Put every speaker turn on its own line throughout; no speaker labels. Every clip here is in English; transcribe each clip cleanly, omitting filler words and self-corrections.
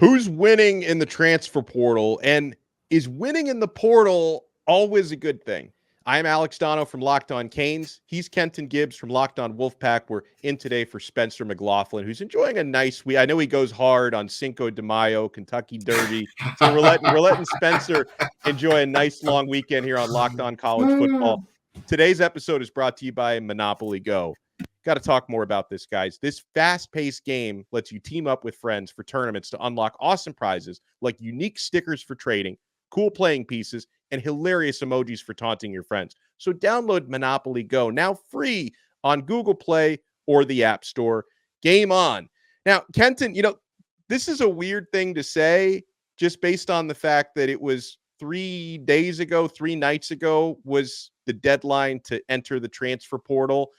Who's winning in the transfer portal, and is winning in the portal always a good thing? I'm Alex Donno from Locked On Canes. He's Kenton Gibbs from Locked On Wolfpack. We're in today for Spencer McLaughlin, who's enjoying a nice week. I know he goes hard on Cinco de Mayo, Kentucky Derby. So we're letting Spencer enjoy a nice long weekend here on Locked On College Football. Today's episode is brought to you by Monopoly Go. Got to talk more about this, guys. This fast-paced game lets you team up with friends for tournaments to unlock awesome prizes like unique stickers for trading, cool playing pieces, and hilarious emojis for taunting your friends. So download Monopoly Go, now free on Google Play or the App Store. Game on. Now, Kenton, this is a weird thing to say just based on the fact that it was 3 nights ago was the deadline to enter the transfer portal.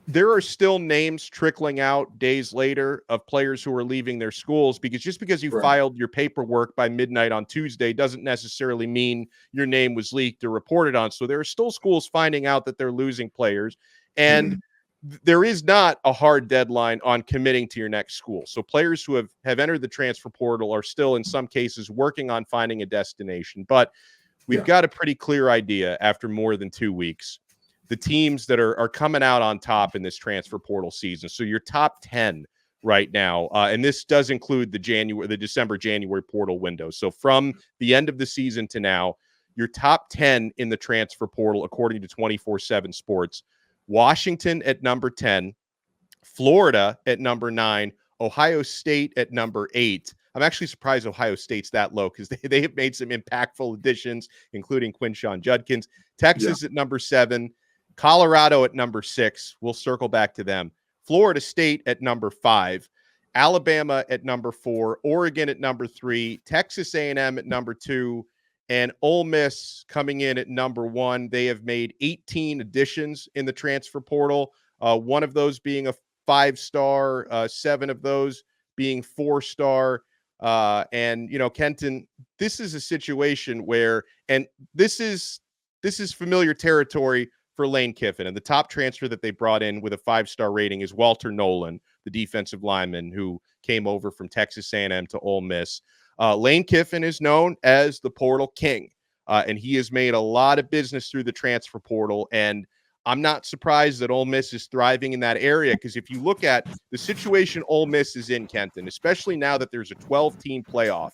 There are still names trickling out days later of players who are leaving their schools because you filed your paperwork by midnight on Tuesday doesn't necessarily mean your name was leaked or reported on. So there are still schools finding out that they're losing players, and there is not a hard deadline on committing to your next school. So players who have entered the transfer portal are still in some cases working on finding a destination, but we've got a pretty clear idea after more than 2 weeks. The teams that are coming out on top in this transfer portal season. So your top 10 right now, and this does include the December-January portal window. So from the end of the season to now, your top 10 in the transfer portal, according to 24/7 Sports: Washington at number 10, Florida at number 9, Ohio State at number 8. I'm actually surprised Ohio State's that low because they have made some impactful additions, including Quinshon Judkins. Texas at number 7. Colorado at number 6. We'll circle back to them. Florida State at number 5. Alabama at number 4. Oregon at number 3. Texas A&M at number 2. And Ole Miss coming in at number 1. They have made 18 additions in the transfer portal. One of those being a 5-star, 7 of those being 4-star. And Kenton, this is a situation where, and this is familiar territory for Lane Kiffin, and the top transfer that they brought in with a 5-star rating is Walter Nolan, the defensive lineman who came over from Texas A&M to Ole Miss. Lane Kiffin is known as the portal king, and he has made a lot of business through the transfer portal, and I'm not surprised that Ole Miss is thriving in that area, because if you look at the situation Ole Miss is in, Kenton, especially now that there's a 12-team playoff,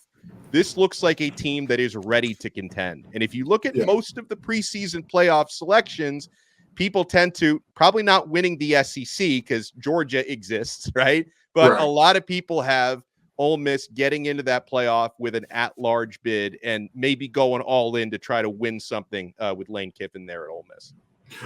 this looks like a team that is ready to contend. And if you look at most of the preseason playoff selections, people tend to probably not winning the SEC because Georgia exists, right? But a lot of people have Ole Miss getting into that playoff with an at-large bid and maybe going all in to try to win something with Lane Kiffin there at Ole Miss.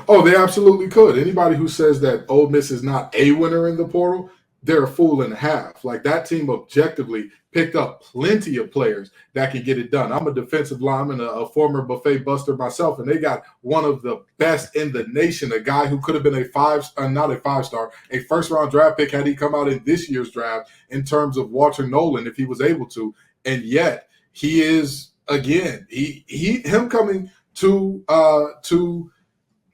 Oh, they absolutely could. Anybody who says that Ole Miss is not a winner in the portal, they're a fool and a half. Like, that team objectively picked up plenty of players that can get it done. I'm a defensive lineman, a former buffet buster myself, and they got one of the best in the nation, a guy who could have been a first-round draft pick had he come out in this year's draft in terms of Walter Nolan, if he was able to. And yet he is, again, him coming to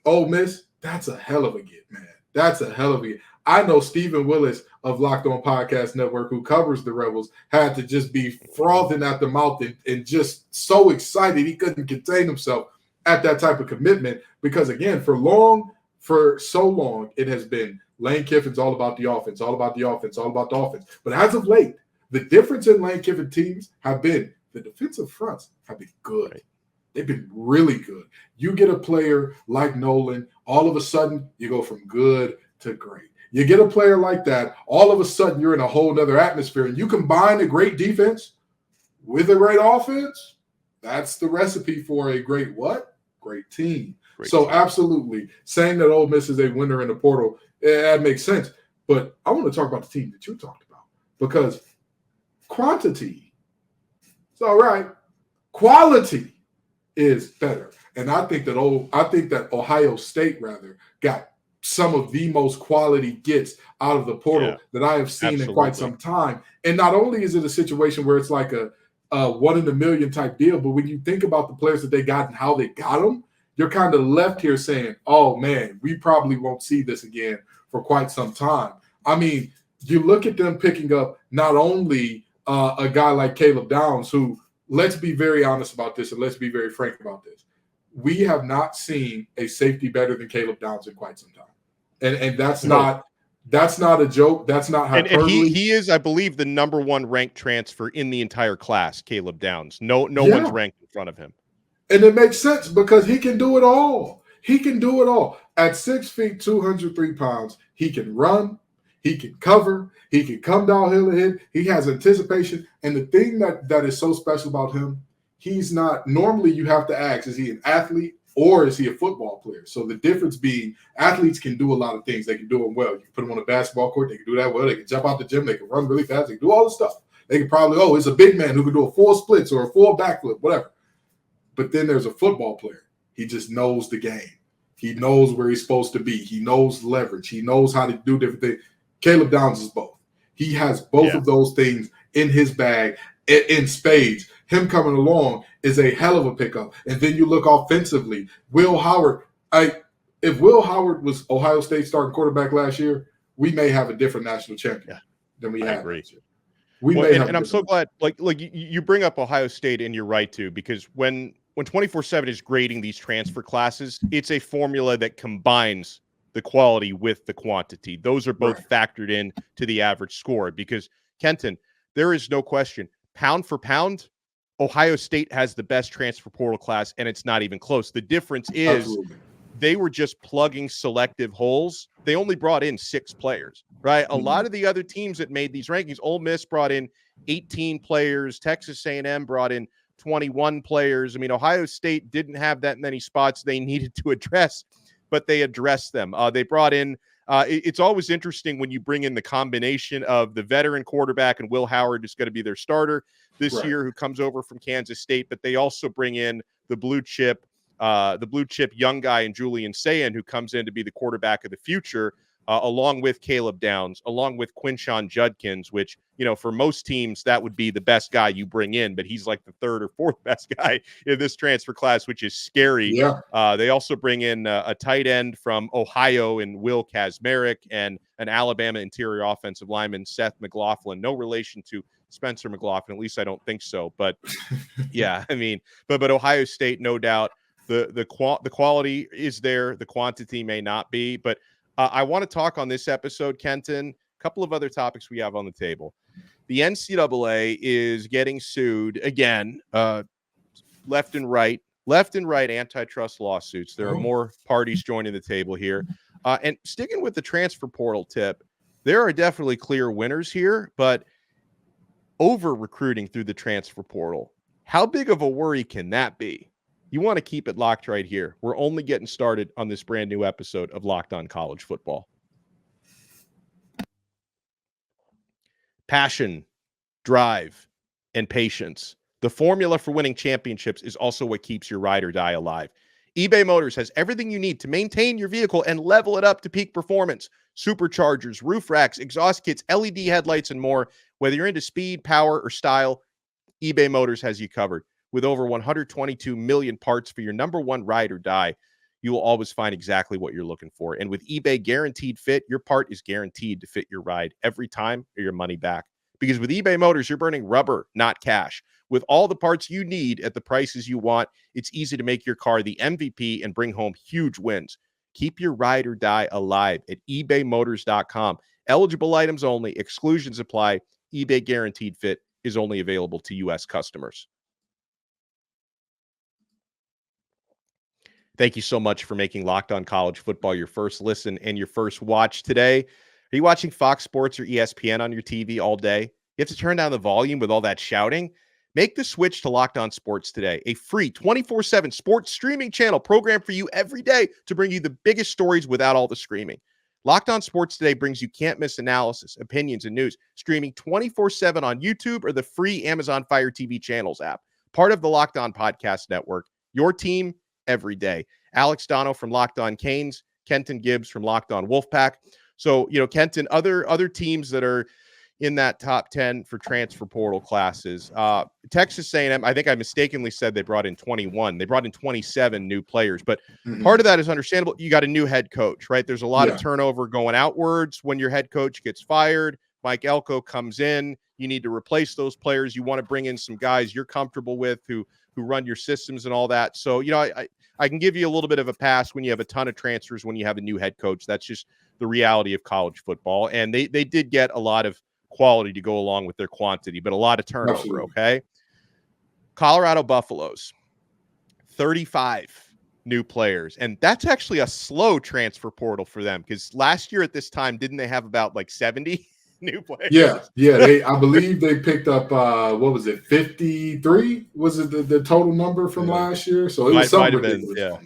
Ole Miss, that's a hell of a get, man. That's a hell of a get. I know Stephen Willis of Locked On Podcast Network, who covers the Rebels, had to just be frothing at the mouth and just so excited he couldn't contain himself at that type of commitment. Because, again, for so long, it has been Lane Kiffin's all about the offense, all about the offense, all about the offense. But as of late, the difference in Lane Kiffin teams have been the defensive fronts have been good. Right. They've been really good. You get a player like Nolan, all of a sudden you go from good to great. You get a player like that, all of a sudden you're in a whole nother atmosphere. And you combine a great defense with a great offense, that's the recipe for a great what? Great team. Absolutely, saying that Ole Miss is a winner in the portal, that makes sense. But I want to talk about the team that you talked about, because quantity is all right. Quality is better. And I think that Ohio State got some of the most quality gets out of the portal that I have seen in quite some time. And not only is it a situation where it's like a 1 in a million type deal, but when you think about the players that they got and how they got them, you're kind of left here saying, oh man, we probably won't see this again for quite some time. I mean, you look at them picking up not only a guy like Caleb Downs, who, let's be very honest about this and let's be very frank about this. We have not seen a safety better than Caleb Downs in quite some time. And that's not a joke. That's not hyperbole.
And he is, I believe, the number one ranked transfer in the entire class, Caleb Downs. No one's ranked in front of him.
And it makes sense because he can do it all. He can do it all. At 6 feet, 203 pounds, he can run, he can cover, he can come downhill and hit. He has anticipation. And the thing that is so special about him, he's not – normally you have to ask, is he an athlete or is he a football player? So the difference being athletes can do a lot of things. They can do them well. You can put them on a basketball court. They can do that well. They can jump out the gym. They can run really fast. They can do all this stuff. They can probably, it's a big man who can do a 4 splits or a 4 backflip, whatever. But then there's a football player. He just knows the game. He knows where he's supposed to be. He knows leverage. He knows how to do different things. Caleb Downs is both. He has both of those things in his bag in spades. Him coming along is a hell of a pickup. And then you look offensively. Will Howard, if Will Howard was Ohio State starting quarterback last year, we may have a different national champion than we had last year.
And I'm so glad, like you bring up Ohio State, and you're right too, because when 24/7 is grading these transfer classes, it's a formula that combines the quality with the quantity. Those are both factored in to the average score. Because Kenton, there is no question, pound for pound, Ohio State has the best transfer portal class, and it's not even close. The difference is they were just plugging selective holes. They only brought in 6 players, right? A lot of the other teams that made these rankings, Ole Miss brought in 18 players. Texas A&M brought in 21 players. I mean, Ohio State didn't have that many spots they needed to address, but they addressed them. They brought in it's always interesting when you bring in the combination of the veteran quarterback, and Will Howard is going to be their starter this year, who comes over from Kansas State, but they also bring in the blue chip young guy in Julian Sayin, who comes in to be the quarterback of the future, along with Caleb Downs, along with Quinshon Judkins, which, for most teams, that would be the best guy you bring in, but he's like the 3rd or 4th best guy in this transfer class, which is scary. They also bring in a tight end from Ohio in Will Kazmarek, and an Alabama interior offensive lineman, Seth McLaughlin. No relation to Spencer McLaughlin, at least I don't think so. But yeah, I mean, but Ohio State, no doubt, the quality is there. The quantity may not be, but I want to talk on this episode, Kenton, a couple of other topics we have on the table. The NCAA is getting sued again, left and right antitrust lawsuits. There are more parties joining the table here. And sticking with the transfer portal tip, there are definitely clear winners here, but over recruiting through the transfer portal, how big of a worry can that be? You want to keep it locked right here. We're only getting started on this brand new episode of Locked On College Football. Passion, drive, and patience. The formula for winning championships is also what keeps your ride or die alive. eBay Motors has everything you need to maintain your vehicle and level it up to peak performance. Superchargers, roof racks, exhaust kits, LED headlights, and more. Whether you're into speed, power, or style, eBay Motors has you covered. With over 122 million parts for your number one ride or die, you will always find exactly what you're looking for. And with eBay Guaranteed Fit, your part is guaranteed to fit your ride every time, or your money back. Because with eBay Motors, you're burning rubber, not cash. With all the parts you need at the prices you want, it's easy to make your car the MVP and bring home huge wins. Keep your ride or die alive at ebaymotors.com. Eligible items only. Exclusions apply. eBay Guaranteed Fit is only available to U.S. customers. Thank you so much for making Locked On College Football your first listen and your first watch today. Are you watching Fox Sports or ESPN on your TV all day? You have to turn down the volume with all that shouting? Make the switch to Locked On Sports today, a free 24/7 sports streaming channel programmed for you every day to bring you the biggest stories without all the screaming. Locked On Sports Today brings you can't-miss analysis, opinions, and news, streaming 24/7 on YouTube or the free Amazon Fire TV Channels app. Part of the Locked On Podcast Network, your team every day. Alex Donno from Locked On Canes, Kenton Gibbs from Locked On Wolfpack. So, Kenton, other teams that are in that top 10 for transfer portal classes. Texas A&M, I think I mistakenly said they brought in 21. They brought in 27 new players, but part of that is understandable. You got a new head coach, right? There's a lot of turnover going outwards when your head coach gets fired. Mike Elko comes in. You need to replace those players. You want to bring in some guys you're comfortable with who run your systems and all that. So, I can give you a little bit of a pass when you have a ton of transfers, when you have a new head coach. That's just the reality of college football. And they did get a lot of quality to go along with their quantity, but a lot of turnover.
Absolutely.
Okay. Colorado Buffaloes, 35 new players. And that's actually a slow transfer portal for them, because last year at this time, didn't they have about like 70 new players?
Yeah. I believe they picked up, what was it, 53? Was it the total number from last year? So it was something ridiculous.
Yeah.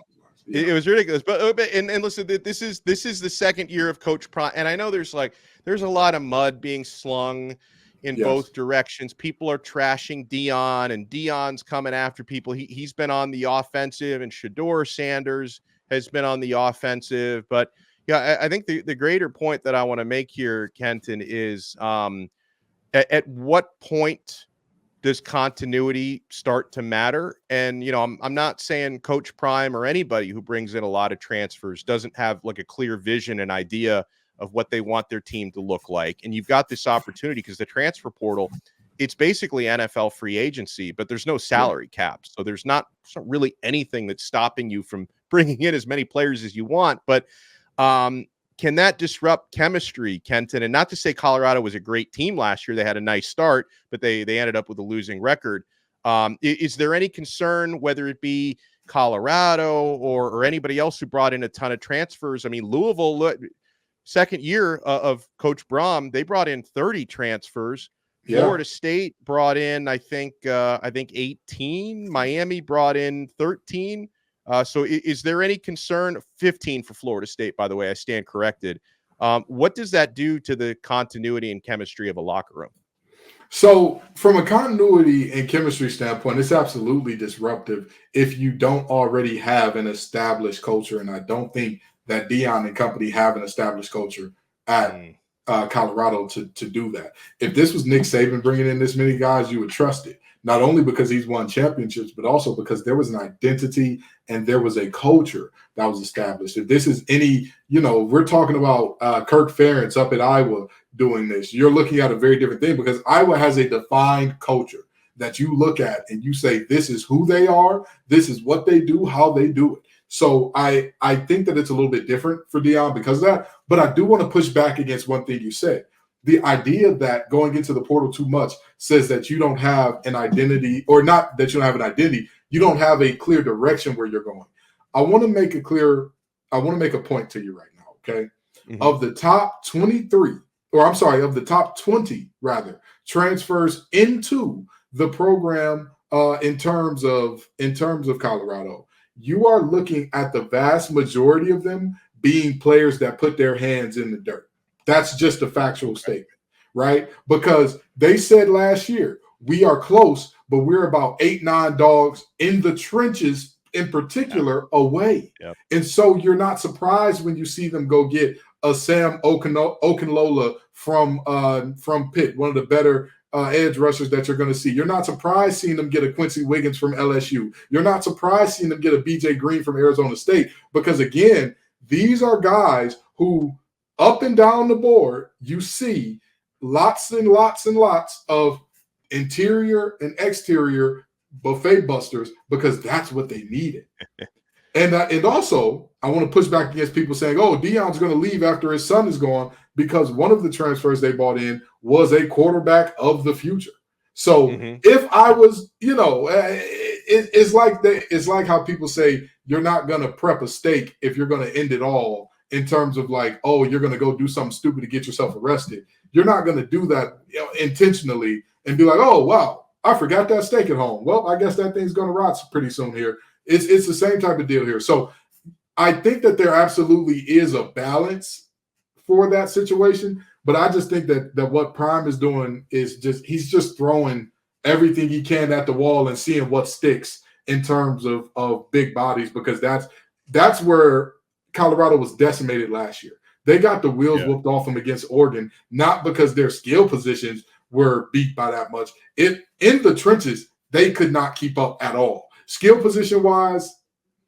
It was ridiculous. But and listen, this is the second year of Coach Prime, and I know there's a lot of mud being slung in both directions. People are trashing Deion, and Deion's coming after people. He's been on the offensive, and Shedeur Sanders has been on the offensive. But yeah, I think the greater point that I want to make here, Kenton, is at what point does continuity start to matter? And, I'm not saying Coach Prime or anybody who brings in a lot of transfers doesn't have like a clear vision and idea of what they want their team to look like. And you've got this opportunity because the transfer portal, it's basically NFL free agency, but there's no salary cap. So there's not really anything that's stopping you from bringing in as many players as you want. But can that disrupt chemistry, Kenton? And not to say Colorado was a great team last year. They had a nice start, but they ended up with a losing record. Is there any concern, whether it be Colorado or anybody else who brought in a ton of transfers? I mean, Louisville, second year of Coach Brom, they brought in 30 transfers. Florida State brought in, I think 18. Miami brought in 13. So is there any concern? 15 for Florida State, by the way, I stand corrected. What does that do to the continuity and chemistry of a locker room?
So from a continuity and chemistry standpoint, it's absolutely disruptive if you don't already have an established culture. And I don't think that Deion and company have an established culture at Colorado to do that. If this was Nick Saban bringing in this many guys, you would trust it. Not only because he's won championships, but also because there was an identity and there was a culture that was established. If this is any, we're talking about Kirk Ferentz up at Iowa doing this, you're looking at a very different thing, because Iowa has a defined culture that you look at and you say, this is who they are, this is what they do, how they do it. So I think that it's a little bit different for Deion because of that. But I do want to push back against one thing you said. The idea that going into the portal too much says that you don't have an identity, or not that you don't have an identity, you don't have a clear direction where you're going. I want to make a point to you right now, okay? Mm-hmm. Of the top 20 transfers into the program in terms of Colorado, you are looking at the vast majority of them being players that put their hands in the dirt. That's just a factual statement, right? Because they said last year, we are close, but we're about 8-9 dogs in the trenches, in particular, away. Yep. And so you're not surprised when you see them go get a Sam Okunlola from Pitt, one of the better edge rushers that you're going to see. You're not surprised seeing them get a Quincy Wiggins from LSU. You're not surprised seeing them get a BJ Green from Arizona State, because, again, these are guys who – up and down the board, you see lots and lots and lots of interior and exterior buffet busters, because that's what they needed. And also, I want to push back against people saying, oh, Deion's going to leave after his son is gone, because one of the transfers they brought in was a quarterback of the future. So if I was, it's like how people say you're not going to prep a steak if you're going to end it all, in terms of like, oh, you're going to go do something stupid to get yourself arrested. You're not going to do that intentionally and be like, oh, wow, I forgot that steak at home. Well, I guess that thing's going to rot pretty soon here. It's the same type of deal here. So I think that there absolutely is a balance for that situation. But I just think that what Prime is doing is he's just throwing everything he can at the wall and seeing what sticks in terms of big bodies, because that's where Colorado was decimated last year. They got the wheels whooped off them against Oregon, not because their skill positions were beat by that much. In the trenches, they could not keep up at all. Skill position-wise,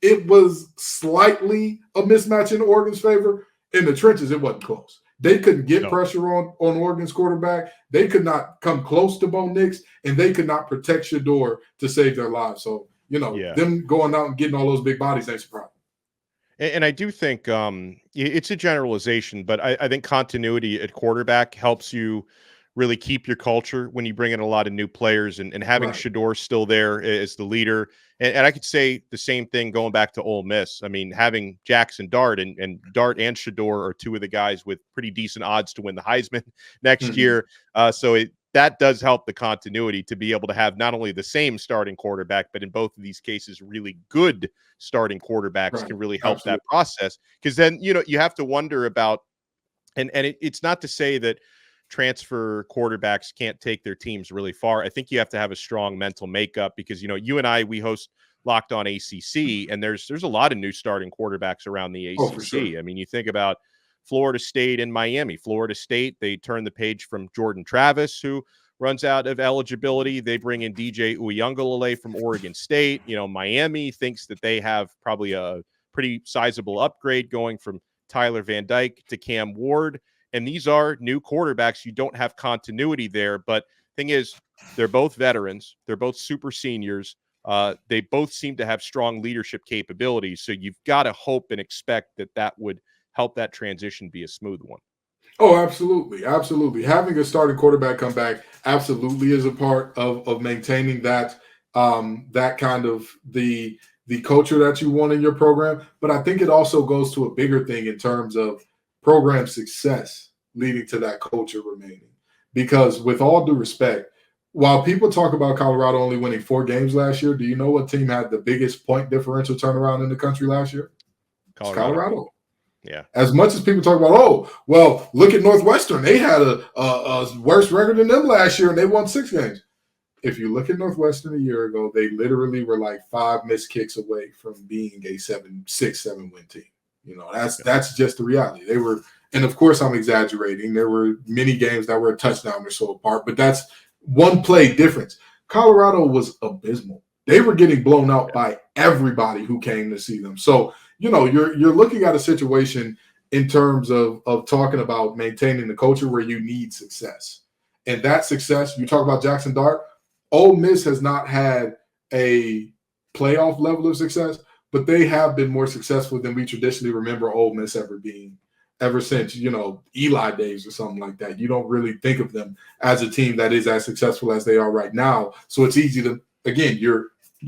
it was slightly a mismatch in Oregon's favor. In the trenches, it wasn't close. They couldn't get
No.
pressure on Oregon's quarterback. They could not come close to Bo Nix, and they could not protect Shador to save their lives. So,
Yeah.
them going out and getting all those big bodies ain't surprising.
And I do think it's a generalization, but I think continuity at quarterback helps you really keep your culture when you bring in a lot of new players, and having
Right.
Shador still there as the leader. And I could say the same thing going back to Ole Miss. I mean, having Jackson Dart and Dart and Shador are two of the guys with pretty decent odds to win the Heisman next year. So that does help the continuity to be able to have not only the same starting quarterback, but in both of these cases, really good starting quarterbacks can really help that process. Because then, you have to wonder about, and it's not to say that transfer quarterbacks can't take their teams really far. I think you have to have a strong mental makeup because, you and I, we host Locked On ACC, and there's a lot of new starting quarterbacks around the ACC.
Oh, for sure.
I mean, you think about Florida State and Miami. Florida State, they turn the page from Jordan Travis, who runs out of eligibility. They bring in DJ Uiagalelei from Oregon State. Miami thinks that they have probably a pretty sizable upgrade going from Tyler Van Dyke to Cam Ward. And these are new quarterbacks. You don't have continuity there. But thing is, they're both veterans. They're both super seniors. They both seem to have strong leadership capabilities. So you've got to hope and expect that would help that transition be a smooth one.
Oh, absolutely. Absolutely. Having a starting quarterback come back absolutely is a part of maintaining that that kind of the culture that you want in your program. But I think it also goes to a bigger thing in terms of program success leading to that culture remaining. Because with all due respect, while people talk about Colorado only winning 4 games last year, do you know what team had the biggest point differential turnaround in the country last year? It's Colorado.
Yeah.
As much as people talk about, look at Northwestern. They had a worse record than them last year, and they won 6 games. If you look at Northwestern a year ago, they literally were like 5 missed kicks away from being a 6-7 win team. That's just the reality. They were, and of course I'm exaggerating. There were many games that were a touchdown or so apart, but that's one play difference. Colorado was abysmal. They were getting blown out by everybody who came to see them. So, you're looking at a situation in terms of talking about maintaining the culture where you need success. And that success, you talk about Jackson Dart, Ole Miss has not had a playoff level of success, but they have been more successful than we traditionally remember Ole Miss ever since, Eli days or something like that. You don't really think of them as a team that is as successful as they are right now. So it's easy to, again,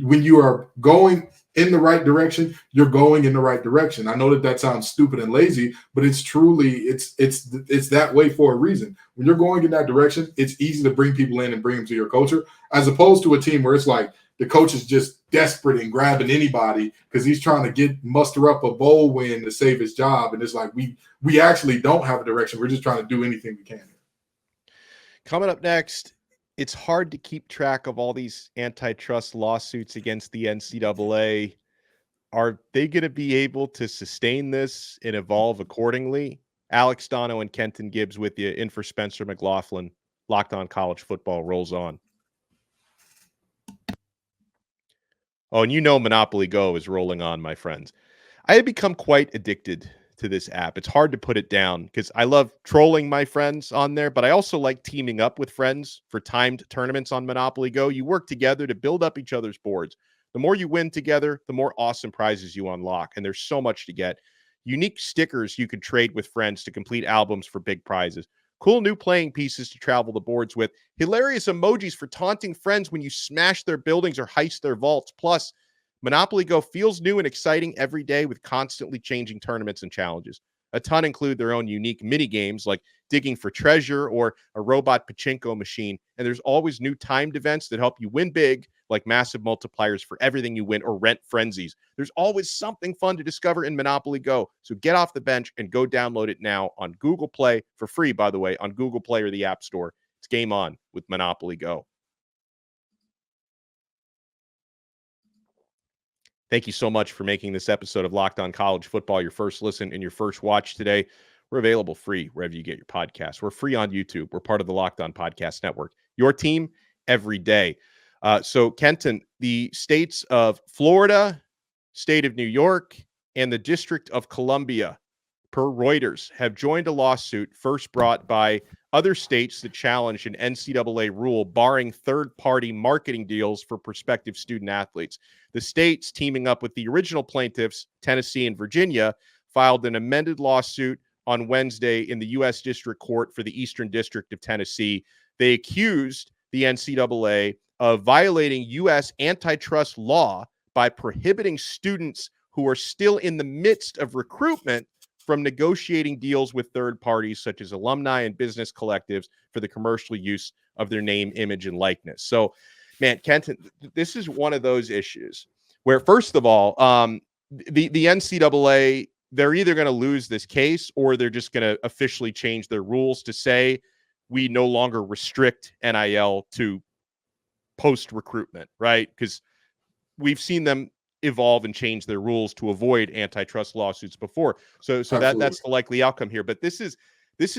when you are going in the right direction, you're going in the right direction. I know that sounds stupid and lazy, but it's truly, it's that way for a reason. When you're going in that direction, it's easy to bring people in and bring them to your culture, as opposed to a team where it's like the coach is just desperate and grabbing anybody because he's trying to muster up a bowl win to save his job. And it's like, we actually don't have a direction. We're just trying to do anything we can.
Coming up next, it's hard to keep track of all these antitrust lawsuits against the NCAA. Are they going to be able to sustain this and evolve accordingly? Alex Donno and Kenton Gibbs with you in for Spencer McLaughlin. Locked On College Football rolls on. Oh, and Monopoly Go is rolling on, my friends. I have become quite addicted to this app. It's hard to put it down because I love trolling my friends on there, but I also like teaming up with friends for timed tournaments on Monopoly Go. You work together to build up each other's boards. The more you win together, the more awesome prizes you unlock, and there's so much to get. Unique stickers you can trade with friends to complete albums for big prizes. Cool new playing pieces to travel the boards with. Hilarious emojis for taunting friends when you smash their buildings or heist their vaults. Plus, Monopoly Go feels new and exciting every day with constantly changing tournaments and challenges. A ton include their own unique mini games like digging for treasure or a robot pachinko machine. And there's always new timed events that help you win big, like massive multipliers for everything you win or rent frenzies. There's always something fun to discover in Monopoly Go. So get off the bench and go download it now on Google Play for free, by the way, on Google Play or the App Store. It's game on with Monopoly Go. Thank you so much for making this episode of Locked On College Football your first listen and your first watch today. We're available free wherever you get your podcasts. We're free on YouTube. We're part of the Locked On Podcast Network. Your team every day. So, Kenton, the states of Florida, state of New York, and the District of Columbia per Reuters, have joined a lawsuit first brought by other states that challenged an NCAA rule barring third-party marketing deals for prospective student athletes. The states, teaming up with the original plaintiffs, Tennessee and Virginia, filed an amended lawsuit on Wednesday in the U.S. District Court for the Eastern District of Tennessee. They accused the NCAA of violating U.S. antitrust law by prohibiting students who are still in the midst of recruitment from negotiating deals with third parties such as alumni and business collectives for the commercial use of their name, image, and likeness. So, man, Kenton, this is one of those issues where, first of all, the NCAA, they're either going to lose this case or they're just going to officially change their rules to say we no longer restrict NIL to post-recruitment, right? Because we've seen them evolve and change their rules to avoid antitrust lawsuits before. So that's the likely outcome here. But this is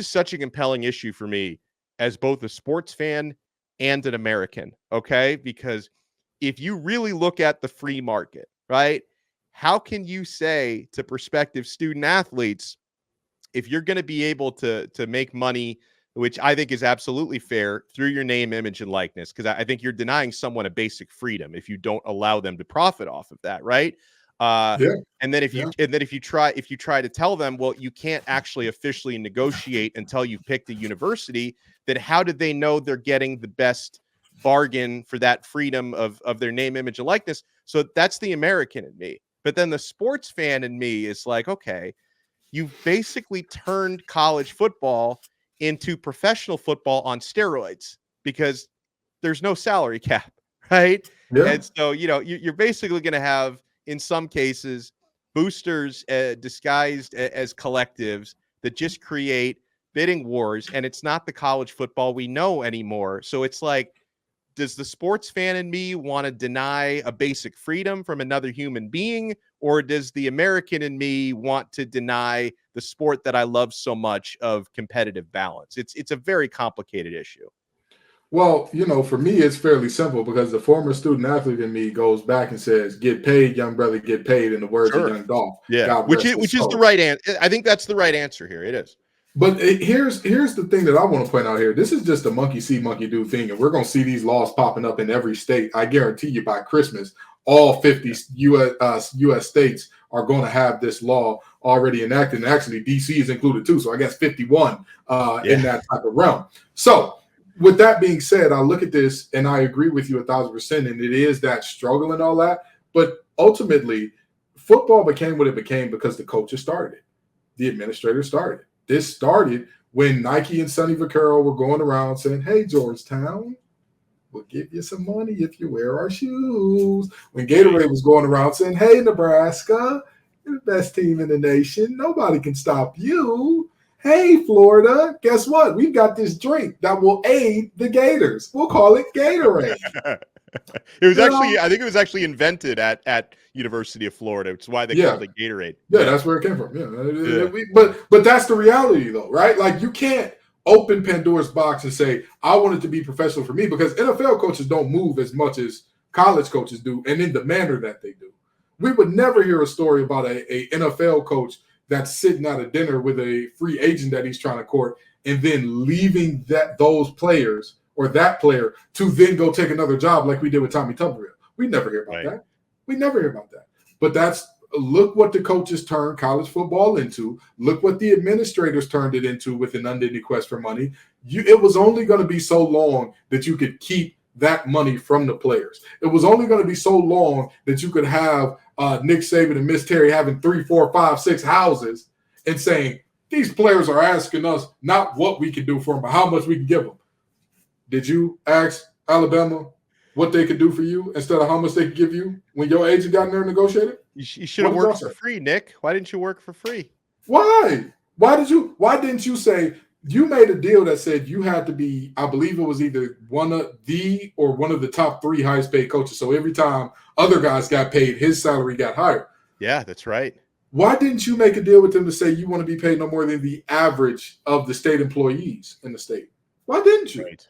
such a compelling issue for me as both a sports fan and an American, okay? Because if you really look at the free market, right, how can you say to prospective student athletes, if you're going to be able to make money, which I think is absolutely fair, through your name, image, and likeness, because I think you're denying someone a basic freedom if you don't allow them to profit off of that, right? And then if you try to tell them, well, you can't actually officially negotiate until you've picked a university, then how do they know they're getting the best bargain for that freedom of their name, image, and likeness? So that's the American in me. But then the sports fan in me is like, okay, you've basically turned college football into professional football on steroids because there's no salary cap, right? Yeah. And so, you're basically going to have, in some cases, boosters disguised as collectives that just create bidding wars, and it's not the college football we know anymore. So it's like, does the sports fan in me want to deny a basic freedom from another human being, or does the American in me want to deny the sport that I love so much of competitive balance? It's a very complicated issue.
Well, for me, it's fairly simple because the former student athlete in me goes back and says, "Get paid, young brother, get paid." In the words of Young Dolph,
yeah, which is the right answer. I think that's the right answer here. It is.
But here's the thing that I want to point out here. This is just a monkey see, monkey do thing, and we're going to see these laws popping up in every state. I guarantee you by Christmas, all 50 U.S. states are going to have this law already enacted. And actually, D.C. is included too. So I guess 51 in that type of realm. So with that being said, I look at this and I agree with you 1,000%. And it is that struggle and all that. But ultimately, football became what it became because the coaches started it. The administrators started it. This started when Nike and Sonny Vaccaro were going around saying, "Hey, Georgetown, we'll give you some money if you wear our shoes." When Gatorade was going around saying, "Hey, Nebraska, you're the best team in the nation. Nobody can stop you. Hey, Florida, guess what? We've got this drink that will aid the Gators. We'll call it Gatorade."
I think it was actually invented at University of Florida, which is why they called it Gatorade.
Yeah, that's where it came from. Yeah. But that's the reality, though, right? Like, you can't open Pandora's box and say, "I want it to be professional for me," because NFL coaches don't move as much as college coaches do, and in the manner that they do. We would never hear a story about a NFL coach that's sitting at a dinner with a free agent that he's trying to court and then leaving those players or that player to then go take another job like we did with Tommy Tuberville. We never hear about that. We never hear about that. But look what the coaches turned college football into. Look what the administrators turned it into with an unending quest for money. It was only going to be so long that you could keep that money from the players. It was only going to be so long that you could have Nick Saban and Miss Terry having 3, 4, 5, 6 houses and saying, "These players are asking us not what we can do for them, but how much we can give them." Did you ask Alabama what they could do for you instead of how much they could give you when your agent got in there and negotiated?
You should have worked for free, Nick. Why didn't you work for free?
Why? Why didn't you say you made a deal that said you had to be, I believe it was either one of the top 3 highest paid coaches. So every time other guys got paid, his salary got higher.
Yeah, that's right.
Why didn't you make a deal with them to say you want to be paid no more than the average of the state employees in the state? Why didn't you? Right.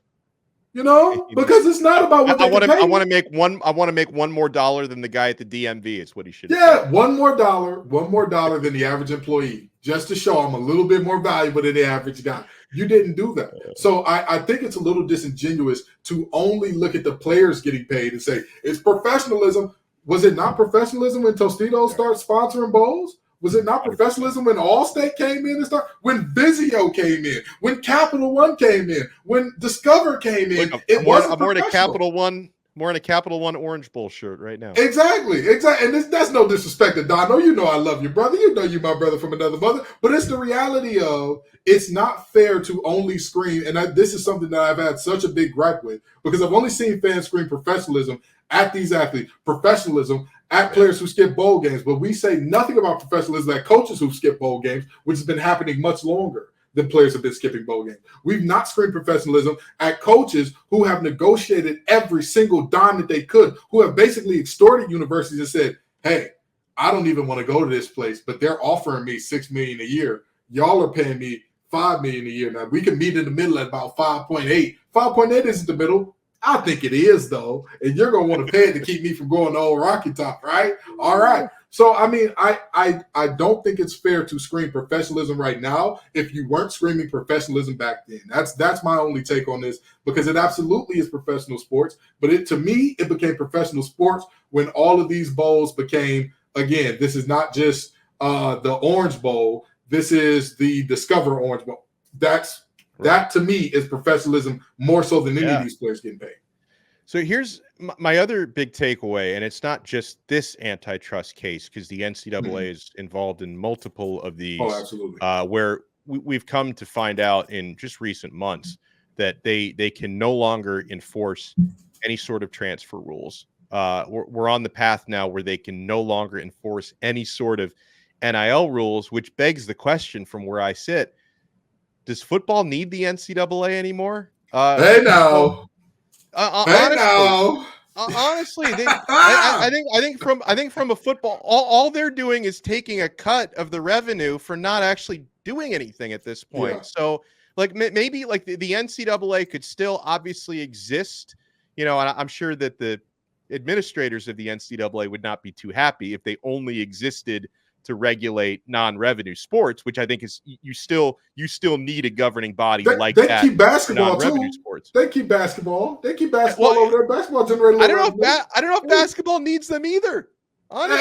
Because it's not about what I want to make
one more dollar than the guy at the DMV. It's what he should.
Yeah, $1 more than the average employee just to show I'm a little bit more valuable than the average guy. You didn't do that. So I think it's a little disingenuous to only look at the players getting paid and say, it's professionalism. Was it not professionalism when Tostitos started sponsoring bowls? Was it not professionalism when Allstate came in and started? When Vizio came in? When Capital One came in? When Discover came in?
I'm wearing a Capital One. I'm wearing a Capital One Orange Bowl shirt right now.
Exactly. And that's no disrespect to Donno. You know I love your brother. You know you my brother from another mother. But it's the reality of it's not fair to only scream. And this is something that I've had such a big gripe with because I've only seen fans scream professionalism at these athletes, professionalism at players who skip bowl games. But we say nothing about professionalism at coaches who skip bowl games, which has been happening much longer than players have been skipping bowl games. We've not screamed professionalism at coaches who have negotiated every single dime that they could, who have basically extorted universities and said, hey, I don't even want to go to this place, but they're offering me $6 million a year. Y'all are paying me $5 million a year. Now, we can meet in the middle at about 5.8. 5.8 isn't the middle. I think it is, though, and you're going to want to pay it to keep me from going to Old Rocky Top, right? All right. So, I mean, I don't think it's fair to scream professionalism right now if you weren't screaming professionalism back then. That's my only take on this because it absolutely is professional sports. But to me, it became professional sports when all of these bowls became, again, this is not just the Orange Bowl. This is the Discover Orange Bowl. That, to me, is professionalism more so than any of these players getting paid.
So here's my other big takeaway, and it's not just this antitrust case because the NCAA is involved in multiple of these.
Oh, absolutely.
Where we've come to find out in just recent months that they can no longer enforce any sort of transfer rules. We're on the path now where they can no longer enforce any sort of NIL rules, which begs the question from where I sit: does football need the NCAA anymore?
Hey now.
Honestly, I think from a football, all they're doing is taking a cut of the revenue for not actually doing anything at this point. Yeah. So, like maybe like the NCAA could still obviously exist, and I'm sure that the administrators of the NCAA would not be too happy if they only existed to regulate non-revenue sports, which I think is you still need a governing body like that.
They keep basketball
non-revenue
too.
Sports.
They keep basketball. Over there. Basketball generated.
I don't know if basketball needs them either. Honestly,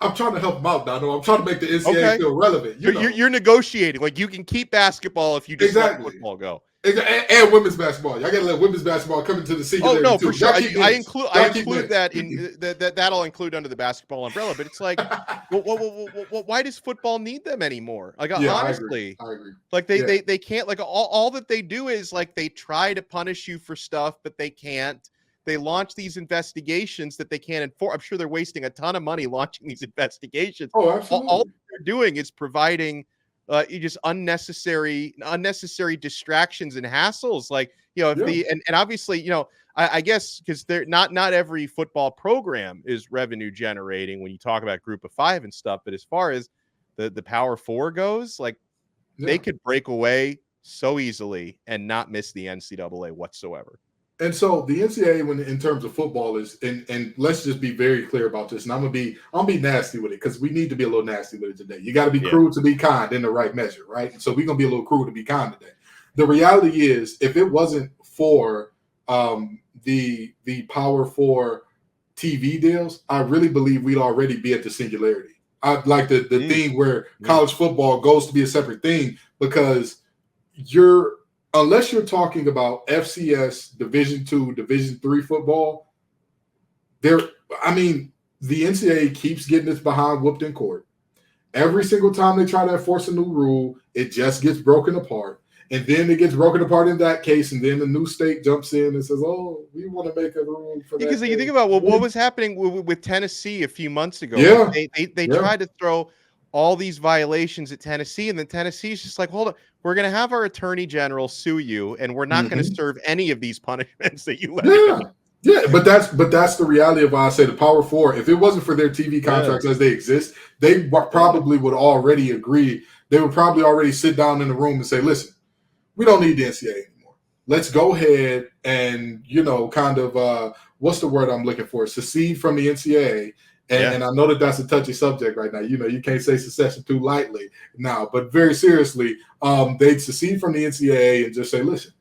I'm trying to help them out, Donno. I'm trying to make the NCAA feel relevant.
You're negotiating. Like you can keep basketball if you just let football go.
And women's basketball. Y'all got to let women's basketball come into the singularity.
Oh no,
too.
for sure. I include that in that'll include under the basketball umbrella. But it's like, why does football need them anymore? Like honestly,
I agree.
Like they can't. Like all that they do is like they try to punish you for stuff, but they can't. They launch these investigations that they can't enforce. I'm sure they're wasting a ton of money launching these investigations.
Oh, absolutely.
All they're doing is providing just unnecessary distractions and hassles. Like, and obviously, I guess because they're not every football program is revenue generating when you talk about Group of Five and stuff. But as far as the Power Four goes, like they could break away so easily and not miss the NCAA whatsoever.
And so the NCAA, in terms of football, is and let's just be very clear about this. And I'm gonna be nasty with it because we need to be a little nasty with it today. You got to be crude to be kind in the right measure, right? And so we're gonna be a little crude to be kind today. The reality is, if it wasn't for the Power Four TV deals, I really believe we'd already be at the singularity. I like the thing where college football goes to be a separate thing because unless you're talking about FCS, Division II, Division III football, the NCAA keeps getting its behind whooped in court. Every single time they try to enforce a new rule, it just gets broken apart. And then it gets broken apart in that case, and then the new state jumps in and says, oh, we want to make a rule for that.
Because you think about what was happening with Tennessee a few months ago.
Yeah.
They tried to throw all these violations at Tennessee, and then Tennessee's just like, hold on, we're going to have our attorney general sue you, and we're not going to serve any of these punishments that you let.
Yeah, but that's the reality of why I say the Power Four. If it wasn't for their TV contracts as they exist, they probably would already agree. They would probably already sit down in the room and say, listen, we don't need the NCAA anymore. Let's go ahead and, what's the word I'm looking for? Secede from the NCAA And I know that that's a touchy subject right now. You know, you can't say secession too lightly now, but very seriously, they'd secede from the NCAA and just say, listen,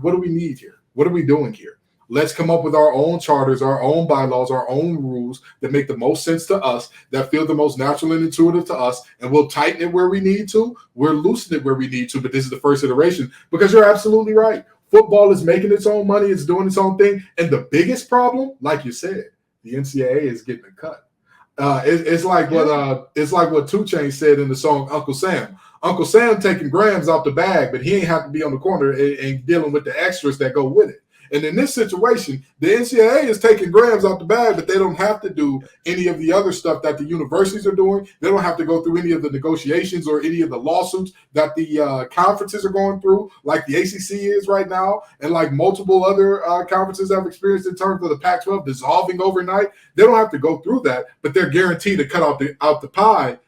what do we need here? What are we doing here? Let's come up with our own charters, our own bylaws, our own rules that make the most sense to us, that feel the most natural and intuitive to us, and we'll tighten it where we need to. We'll loosen it where we need to, but this is the first iteration because you're absolutely right. Football is making its own money. It's doing its own thing. And the biggest problem, like you said, the NCAA is getting a cut. It's like what 2 Chainz said in the song Uncle Sam. Uncle Sam taking grams out the bag, but he ain't have to be on the corner and dealing with the extras that go with it. And in this situation, the NCAA is taking grams out the bag, but they don't have to do any of the other stuff that the universities are doing. They don't have to go through any of the negotiations or any of the lawsuits that the conferences are going through, like the ACC is right now, and like multiple other conferences have experienced in terms of the Pac-12 dissolving overnight. They don't have to go through that, but they're guaranteed to cut out the pie.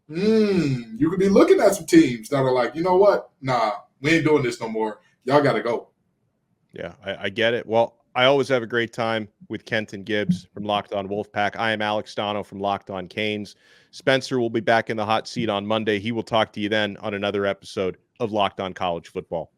You could be looking at some teams that are like, you know what? Nah, we ain't doing this no more. Y'all got to go.
Yeah, I get it. Well, I always have a great time with Kenton Gibbs from Locked On Wolfpack. I am Alex Donno from Locked On Canes. Spencer will be back in the hot seat on Monday. He will talk to you then on another episode of Locked On College Football.